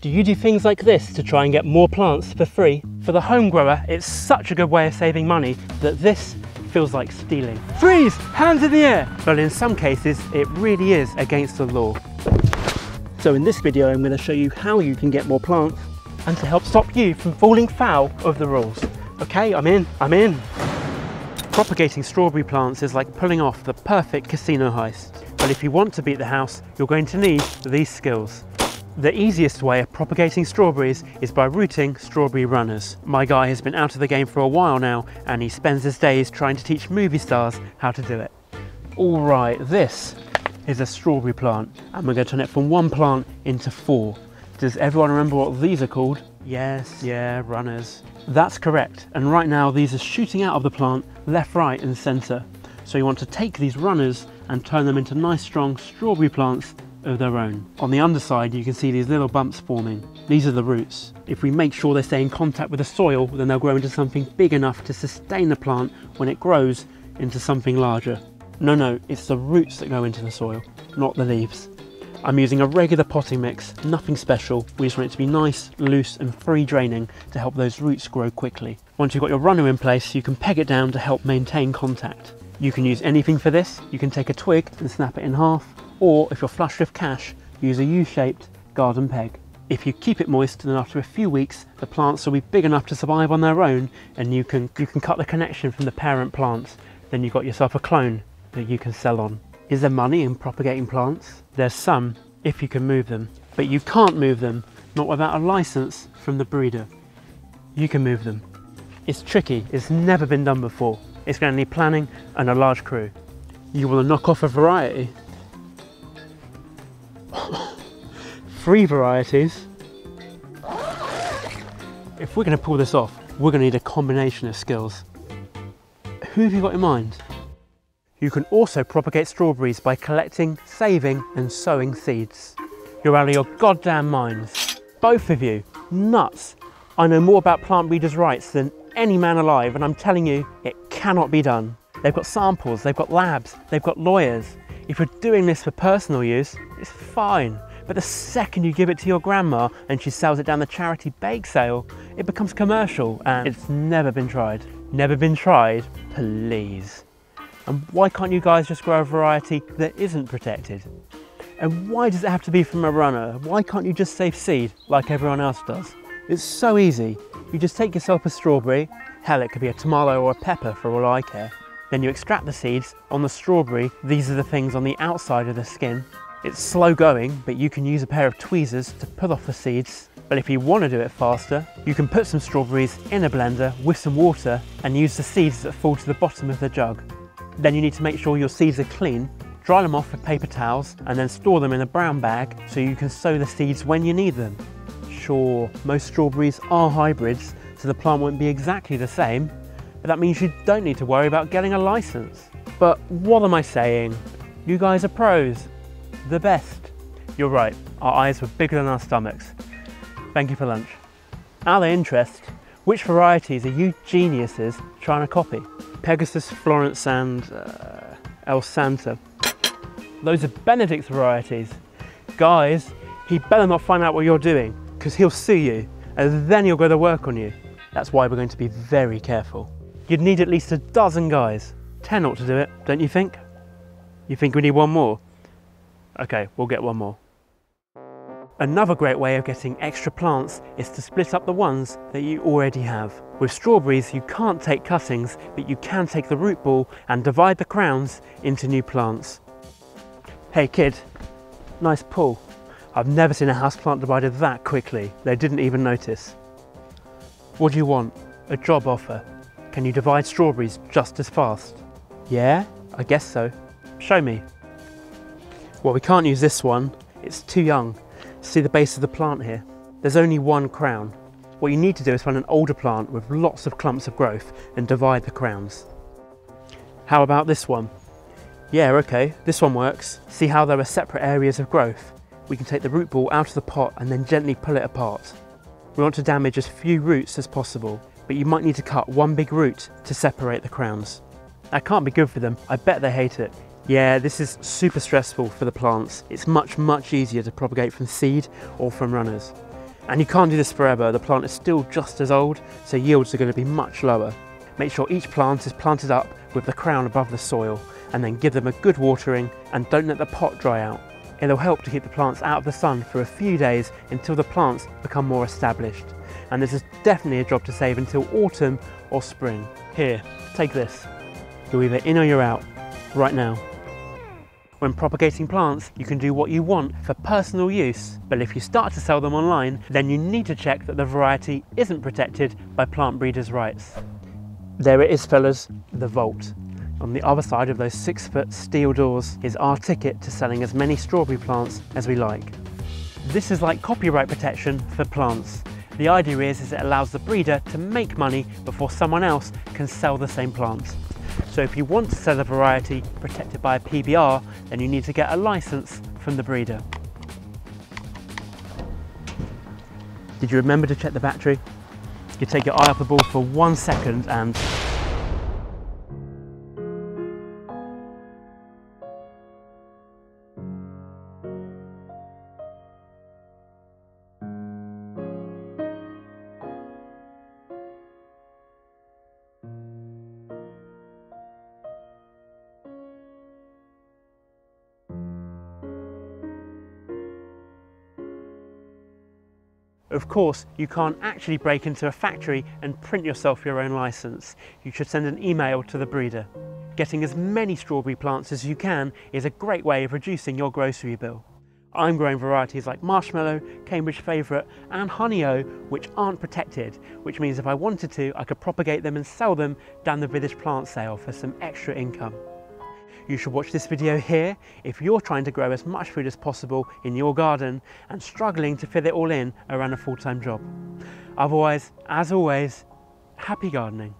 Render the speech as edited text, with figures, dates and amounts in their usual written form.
Do you do things like this to try and get more plants for free? For the home grower, it's such a good way of saving money that this feels like stealing. Freeze! Hands in the air! But in some cases, it really is against the law. So in this video, I'm going to show you how you can get more plants and to help stop you from falling foul of the rules. Okay, I'm in. Propagating strawberry plants is like pulling off the perfect casino heist. But if you want to beat the house, you're going to need these skills. The easiest way of propagating strawberries is by rooting strawberry runners. My guy has been out of the game for a while now, and he spends his days trying to teach movie stars how to do it. Alright, this is a strawberry plant, and we're going to turn it from one plant into 4. Does everyone remember what these are called? Yes, yeah, runners. That's correct, and right now these are shooting out of the plant left, right and centre. So you want to take these runners and turn them into nice strong strawberry plants of their own. On the underside you can see these little bumps forming. These are the roots. If we make sure they stay in contact with the soil, then they'll grow into something big enough to sustain the plant when it grows into something larger. No, it's the roots that go into the soil, not the leaves. I'm using a regular potting mix, nothing special. We just want it to be nice, loose and free draining to help those roots grow quickly. Once you've got your runner in place, you can peg it down to help maintain contact. You can use anything for this. You can take a twig and snap it in half, or if you're flush with cash, use a U-shaped garden peg. If you keep it moist, then after a few weeks, the plants will be big enough to survive on their own, and you can cut the connection from the parent plants. Then you've got yourself a clone that you can sell on. Is there money in propagating plants? There's some, if you can move them. But you can't move them, not without a license from the breeder. You can move them. It's tricky, it's never been done before. It's going to need planning and a large crew. You want to knock off a variety? 3 varieties. If we're going to pull this off, we're going to need a combination of skills. Who have you got in mind? You can also propagate strawberries by collecting, saving and sowing seeds. You're out of your goddamn minds. Both of you, nuts. I know more about plant breeders' rights than any man alive, and I'm telling you, it cannot be done. They've got samples, they've got labs, they've got lawyers. If you're doing this for personal use, it's fine. But the second you give it to your grandma and she sells it down the charity bake sale, it becomes commercial, and it's never been tried. Never been tried? Please. And why can't you guys just grow a variety that isn't protected? And why does it have to be from a runner? Why can't you just save seed like everyone else does? It's so easy. You just take yourself a strawberry, hell, it could be a tomato or a pepper for all I care. Then you extract the seeds. On the strawberry, these are the things on the outside of the skin. It's slow going, but you can use a pair of tweezers to pull off the seeds. But if you want to do it faster, you can put some strawberries in a blender with some water and use the seeds that fall to the bottom of the jug. Then you need to make sure your seeds are clean, dry them off with paper towels and then store them in a brown bag so you can sow the seeds when you need them. Sure, most strawberries are hybrids, so the plant won't be exactly the same, but that means you don't need to worry about getting a license. But what am I saying? You guys are pros. The best. You're right, our eyes were bigger than our stomachs. Thank you for lunch. Out of interest, which varieties are you geniuses trying to copy? Pegasus, Florence and El Santa. Those are Benedict's varieties. Guys, he better not find out what you're doing, because he'll sue you, and then he'll go to work on you. That's why we're going to be very careful. You'd need at least a dozen guys. 10 ought to do it, don't you think? You think we need one more? Okay, we'll get one more. Another great way of getting extra plants is to split up the ones that you already have. With strawberries, you can't take cuttings, but you can take the root ball and divide the crowns into new plants. Hey kid, nice pull. I've never seen a houseplant divided that quickly. They didn't even notice. What do you want? A job offer. Can you divide strawberries just as fast? Yeah, I guess so. Show me. Well, we can't use this one. It's too young. See the base of the plant here? There's only one crown. What you need to do is find an older plant with lots of clumps of growth and divide the crowns. How about this one? Yeah, okay, this one works. See how there are separate areas of growth? We can take the root ball out of the pot and then gently pull it apart. We want to damage as few roots as possible, but you might need to cut one big root to separate the crowns. That can't be good for them. I bet they hate it. Yeah, this is super stressful for the plants. It's much easier to propagate from seed or from runners. And you can't do this forever, the plant is still just as old, so yields are going to be much lower. Make sure each plant is planted up with the crown above the soil, and then give them a good watering, and don't let the pot dry out. It'll help to keep the plants out of the sun for a few days until the plants become more established. And this is definitely a job to save until autumn or spring. Here, take this. You're either in or you're out, right now. When propagating plants, you can do what you want for personal use, but if you start to sell them online, then you need to check that the variety isn't protected by plant breeders' rights. There it is, fellas, the vault. On the other side of those 6-foot steel doors is our ticket to selling as many strawberry plants as we like. This is like copyright protection for plants. The idea is it allows the breeder to make money before someone else can sell the same plants. So if you want to sell a variety protected by a PBR, then you need to get a license from the breeder. Did you remember to check the battery? You take your eye off the ball for 1 second and of course, you can't actually break into a factory and print yourself your own license. You should send an email to the breeder. Getting as many strawberry plants as you can is a great way of reducing your grocery bill. I'm growing varieties like Marshmello, Cambridge Favourite and Honeoye which aren't protected, which means if I wanted to, I could propagate them and sell them down the village plant sale for some extra income. You should watch this video here if you're trying to grow as much food as possible in your garden and struggling to fit it all in around a full-time job. Otherwise, as always, happy gardening.